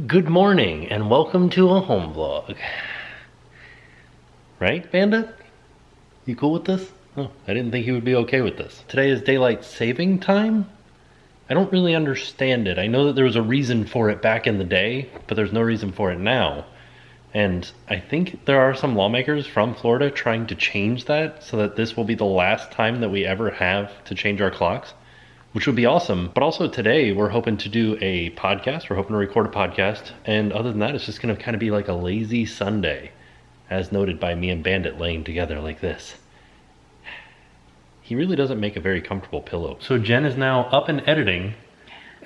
Good morning and welcome to a home vlog. Right, Bandit? You cool with this? Oh, I didn't think you would be okay with this. Today is daylight saving time? I don't really understand it. I know that there was a reason for it back in the day, but there's no reason for it now. And I think there are some lawmakers from Florida trying to change that so that this will be the last time that we ever have to change our clocks, which would be awesome. But also today we're hoping to do a podcast. We're hoping to record a podcast. And other than that, it's just gonna kind of be like a lazy Sunday, as noted by me and Bandit laying together like this. He really doesn't make a very comfortable pillow. So Jen is now up and editing,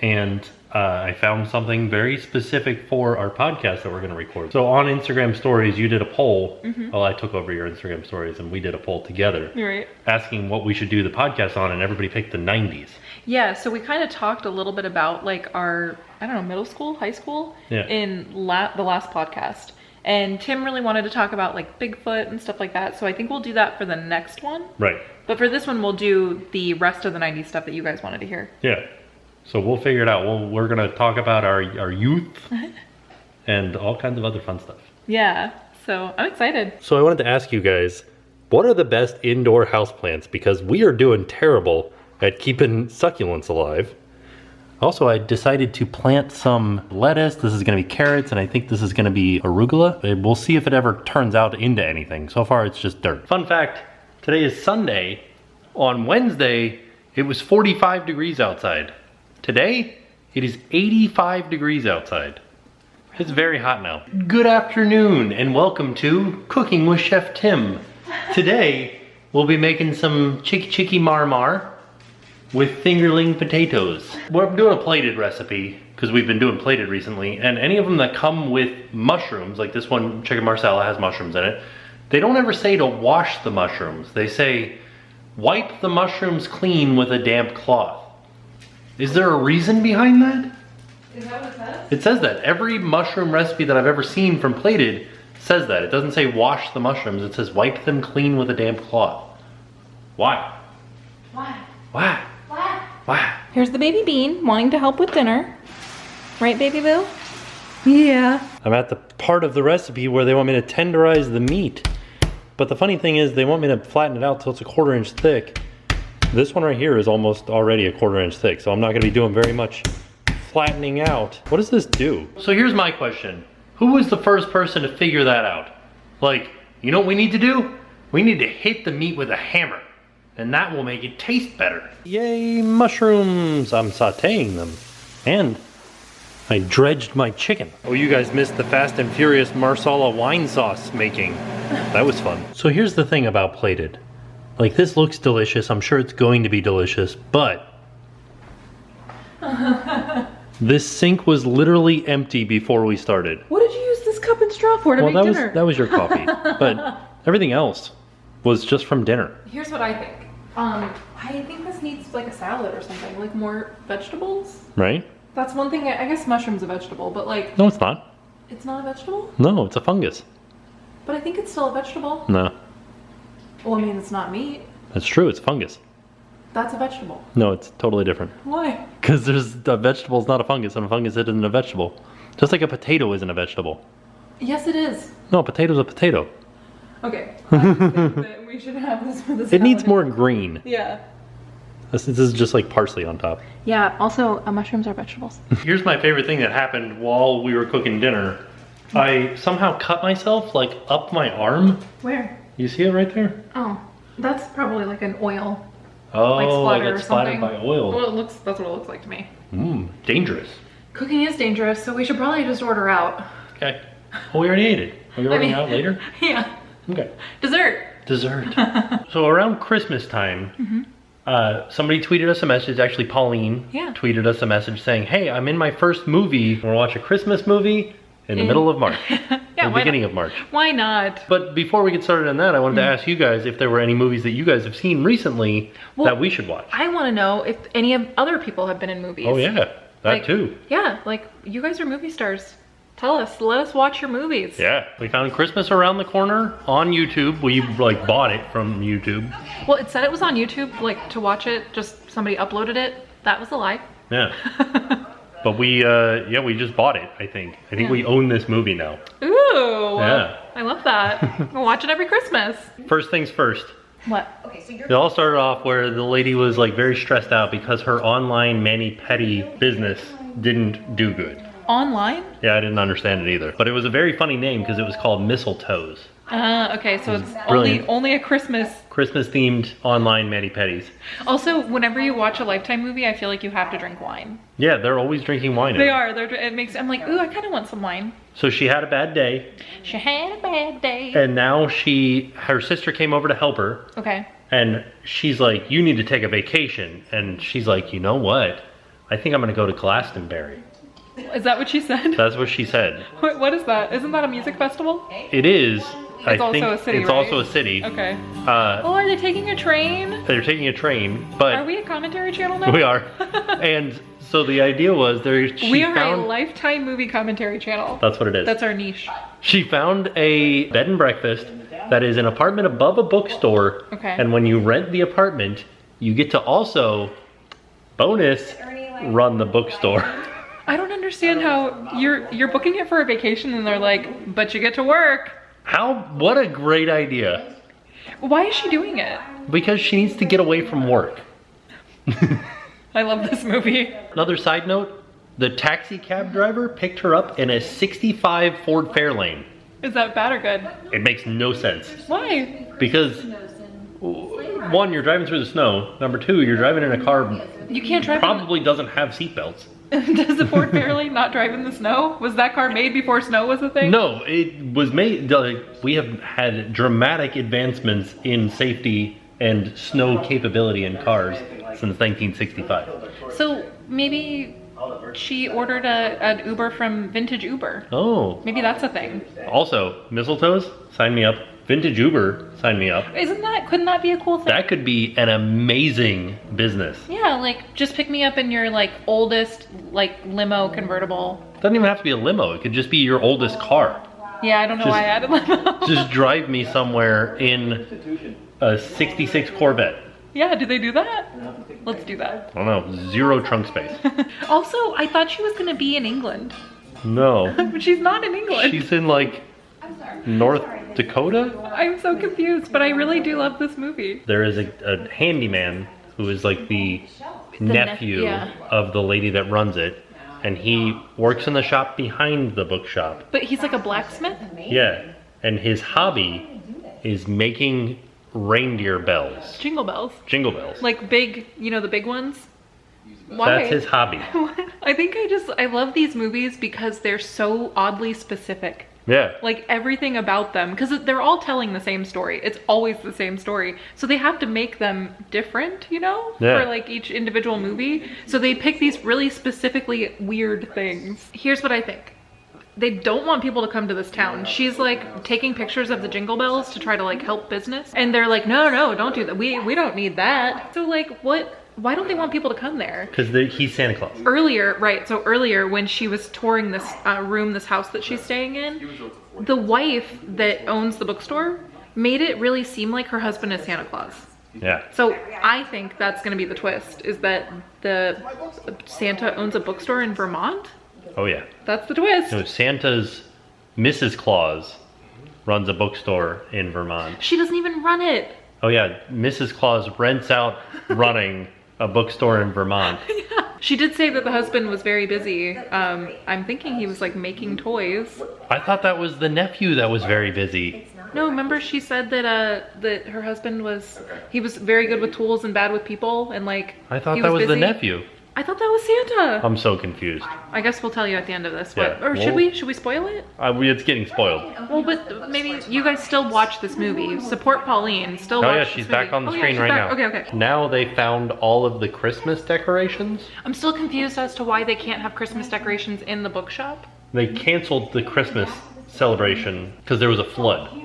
and I found something very specific for our podcast that we're gonna record. So on Instagram stories, you did a poll. Well, I took over your Instagram stories and we did a poll together. Right. Asking what we should do the podcast on, and everybody picked the 90s. Yeah, so we kind of talked a little bit about like our, I don't know, middle school, high school in the last podcast. And Tim really wanted to talk about like Bigfoot and stuff like that. So I think we'll do that for the next one. Right. But for this one, we'll do the rest of the 90s stuff that you guys wanted to hear. Yeah. So we'll figure it out. We're going to talk about our youth and all kinds of other fun stuff. Yeah. So I'm excited. So I wanted to ask you guys, what are the best indoor houseplants? Because we are doing terrible at keeping succulents alive. Also, I decided to plant some lettuce. This is going to be carrots, and I think this is going to be arugula. We'll see if it ever turns out into anything. So far, it's just dirt. Fun fact, today is Sunday. On Wednesday, it was 45 degrees outside. Today, it is 85 degrees outside. It's very hot now. Good afternoon, and welcome to Cooking with Chef Tim. Today, we'll be making some chicky marmar with fingerling potatoes. We're doing a plated recipe because we've been doing plated recently, and any of them that come with mushrooms, like this one, chicken marsala, has mushrooms in it, they don't ever say to wash the mushrooms. They say, wipe the mushrooms clean with a damp cloth. Is there a reason behind that? Is that what it says? It says that. Every mushroom recipe that I've ever seen from plated says that. It doesn't say wash the mushrooms, it says wipe them clean with a damp cloth. Why? Why? Why? Why? Why? Here's the baby bean wanting to help with dinner. Right, baby boo? Yeah. I'm at the part of the recipe where they want me to tenderize the meat. But the funny thing is they want me to flatten it out till it's a 1/4 inch thick. This one right here is almost already a 1/4 inch thick, so I'm not gonna be doing very much flattening out. What does this do? So here's my question. Who was the first person to figure that out? Like, you know what we need to do? We need to hit the meat with a hammer, and that will make it taste better. Yay, mushrooms! I'm sauteing them. And I dredged my chicken. Oh, you guys missed the Fast and Furious Marsala wine sauce making. That was fun. So here's the thing about plated. Like, this looks delicious. I'm sure it's going to be delicious, but this sink was literally empty before we started. What did you use this cup and straw for to make dinner? That was your coffee. But everything else was just from dinner. Here's what I think. I think this needs like a salad or something, like more vegetables. Right? That's one thing. I guess mushroom's a vegetable, but like. No, it's not. It's not a vegetable? No, it's a fungus. But I think it's still a vegetable. No. Well, I mean, it's not meat. That's true, it's fungus. That's a vegetable. No, it's totally different. Why? Because a vegetable is not a fungus, and a fungus isn't a vegetable. Just like a potato isn't a vegetable. Yes, it is. No, a potato's a potato. Okay. I think that we should have this for the salad. It needs more green. Yeah. This is just like parsley on top. Yeah, also, mushrooms are vegetables. Here's my favorite thing that happened while we were cooking dinner. I somehow cut myself, like, up my arm. Where? You see it right there? Oh, that's probably like an oil. Oh, like splatter I or got splattered something. by oil. Well, that's what it looks like to me. Dangerous. Cooking is dangerous, so we should probably just order out. Okay. Well, we already ate it. Are you ordering out later? Yeah. Okay. Dessert. So around Christmas time, somebody tweeted us a message, actually Pauline tweeted us a message saying, hey, I'm in my first movie. We're gonna watch a Christmas movie in the middle of March. Yeah, the beginning of March. Why not? But before we get started on that, I wanted to ask you guys if there were any movies that you guys have seen recently that we should watch. I want to know if any of other people have been in movies. Oh yeah, that too. Yeah, like you guys are movie stars. Tell us, let us watch your movies. Yeah, we found Christmas Around the Corner on YouTube. We like bought it from YouTube. Well, it said it was on YouTube, like to watch it, just somebody uploaded it. That was a lie. Yeah. But we just bought it, I think. I think we own this movie now. Ooh. Yeah. I love that. We'll watch it every Christmas. First things first. What? Okay, so It all started off where the lady was like very stressed out because her online mani-pedi business didn't do good. Online? Yeah, I didn't understand it either. But it was a very funny name because it was called Mistletoes. Okay, so it's brilliant. only a Christmas Christmas-themed online mani-pedis. Also, whenever you watch a Lifetime movie, I feel like you have to drink wine. Yeah, they're always drinking wine. They are. I'm like, ooh, I kind of want some wine. So she had a bad day. She had a bad day. And now her sister came over to help her. Okay. And she's like, you need to take a vacation. And she's like, you know what? I think I'm going to go to Glastonbury. Is that what she said? That's what she said. What is that? Isn't that a music festival? It is. It's also a city, It's right? also a city. Okay. Oh, are they taking a train? They're taking a train, but... Are we a commentary channel now? We are. And so the idea was we are a Lifetime movie commentary channel. That's what it is. That's our niche. She found a bed and breakfast that is an apartment above a bookstore. Okay. And when you rent the apartment, you get to also, bonus, run the bookstore. I don't understand how you're booking it for a vacation and they're like, but you get to work. What a great idea. Why is she doing it? Because she needs to get away from work. I love this movie. Another side note, the taxi cab driver picked her up in a 65 Ford Fairlane. Is that bad or good? It makes no sense. Why? Because, one, you're driving through the snow. Number two, you're driving in a car You can't drive probably doesn't have seatbelts. Does the Ford Fairlane not drive in the snow? Was that car made before snow was a thing? No, it was made, we have had dramatic advancements in safety and snow capability in cars since 1965. So maybe she ordered an Uber from Vintage Uber. Oh. Maybe that's a thing. Also, mistletoes, sign me up. Vintage Uber, sign me up. Couldn't that be a cool thing? That could be an amazing business. Yeah, like just pick me up in your like oldest like limo convertible. Doesn't even have to be a limo. It could just be your oldest car. Yeah, I don't know why I added limo. Just drive me somewhere in a 66 Corvette. Yeah, do they do that? Let's do that. I don't know, 0 trunk space. Also, I thought she was gonna be in England. No. But she's not in England. She's in like North Dakota? I'm so confused, but I really do love this movie. There is a handyman who is like the nephew yeah. of the lady that runs it. And he works in the shop behind the bookshop. But he's like a blacksmith? Yeah. And his hobby is making reindeer bells. Jingle bells. Jingle bells. Like big, the big ones? Why? That's his hobby. I think I love these movies because they're so oddly specific. Yeah. Like everything about them, because they're all telling the same story. It's always the same story. So they have to make them different, Yeah. for like each individual movie. So they pick these really specifically weird things. Here's what I think. They don't want people to come to this town. She's like taking pictures of the jingle bells to try to like help business. And they're like, no, don't do that. We don't need that. So like why don't they want people to come there? Because he's Santa Claus. Earlier when she was touring this this house that she's staying in, the wife that owns the bookstore made it really seem like her husband is Santa Claus. Yeah. So I think that's gonna be the twist, is that the Santa owns a bookstore in Vermont. Oh yeah. That's the twist. So Santa's Mrs. Claus runs a bookstore in Vermont. She doesn't even run it. Oh yeah, Mrs. Claus rents out running a bookstore in Vermont. Yeah. She did say that the husband was very busy. I'm thinking he was like making toys. I thought that was the nephew that was very busy. No, remember she said that her husband was very good with tools and bad with people, and like I thought that was busy. the nephew. I thought that was Santa. I'm so confused. I guess we'll tell you at the end of this. Yeah, Or should we spoil it? It's getting spoiled. Well, but maybe you guys still watch this movie. Support Pauline. Still watch this she's movie. back on the screen right now. Okay. Now they found all of the Christmas decorations. I'm still confused as to why they can't have Christmas decorations in the bookshop. They canceled the Christmas celebration because there was a flood.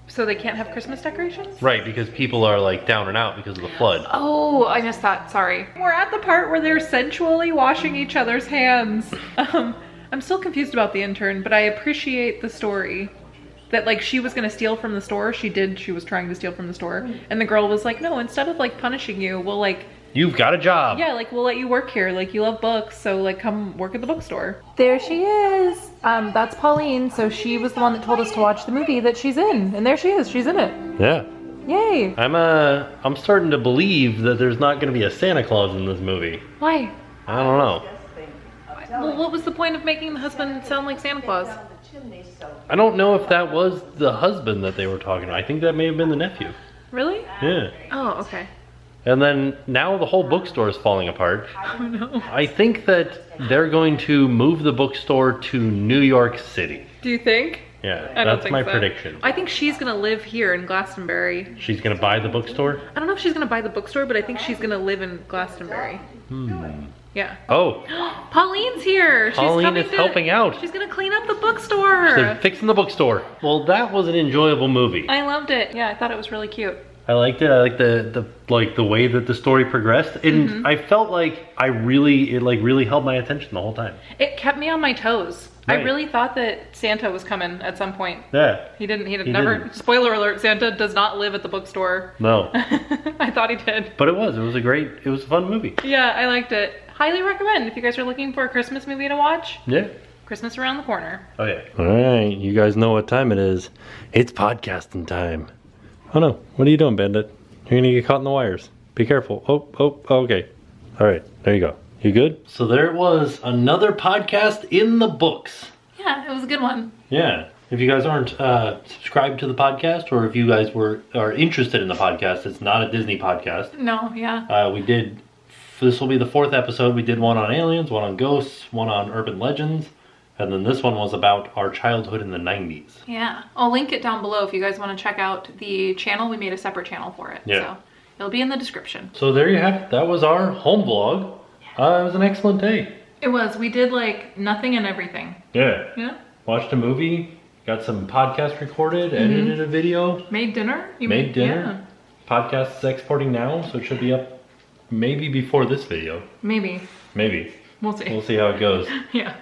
So they can't have Christmas decorations? Right, because people are like down and out because of the flood. Oh, I missed that. Sorry. We're at the part where they're sensually washing each other's hands. I'm still confused about the intern, but I appreciate the story. That like she was gonna steal from the store. She was trying to steal from the store. And the girl was like, no, instead of like punishing you, we'll like You've got a job. Yeah, like we'll let you work here. Like you love books, so like come work at the bookstore. There she is. That's Pauline. So she was the one that told us to watch the movie that she's in, and there she is. She's in it. Yeah. Yay. I'm starting to believe that there's not going to be a Santa Claus in this movie. Why? I don't know. Well, what was the point of making the husband sound like Santa Claus? I don't know if that was the husband that they were talking about. I think that may have been the nephew. Really? Yeah. Oh, okay. And then now the whole bookstore is falling apart. Oh no. I think that they're going to move the bookstore to New York City. Do you think? Yeah, I don't that's think my so. prediction. I think she's gonna live here in Glastonbury. She's gonna buy the bookstore? I don't know if she's gonna buy the bookstore, but I think she's gonna live in Glastonbury. Yeah. Oh, Pauline's here. Pauline is helping out. She's gonna clean up the bookstore. They're fixing the bookstore. Well, that was an enjoyable movie. I loved it. Yeah, I thought it was really cute. I liked it. I liked the way that the story progressed, and I felt like it really held my attention the whole time. It kept me on my toes. Right. I really thought that Santa was coming at some point. Yeah. He never. Spoiler alert: Santa does not live at the bookstore. No. I thought he did. But it was a fun movie. Yeah, I liked it. Highly recommend if you guys are looking for a Christmas movie to watch. Yeah. Christmas around the corner. Oh yeah. All right, you guys know what time it is. It's podcasting time. Oh no, what are you doing, Bandit? You're gonna get caught in the wires. Be careful. Oh, okay. All right, there you go. You good? So there it was, another podcast in the books. Yeah, it was a good one. Yeah. If you guys aren't subscribed to the podcast, or if you guys are interested in the podcast, it's not a Disney podcast. No, yeah. This will be the 4th episode. We did one on aliens, one on ghosts, one on urban legends, and then this one was about our childhood in the 90s. Yeah. I'll link it down below if you guys want to check out the channel. We made a separate channel for it. Yeah. So it'll be in the description. So there you have it. That was our home vlog. It was an excellent day. It was. We did like nothing and everything. Yeah. Yeah. Watched a movie, got some podcasts recorded, edited a video. Made dinner. Made dinner. Yeah. Podcast is exporting now, so it should be up maybe before this video. Maybe. We'll see. We'll see how it goes. Yeah.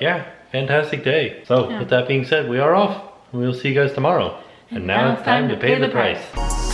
Yeah, fantastic day. So with that being said, we are off. We'll see you guys tomorrow. And now it's time to pay the price.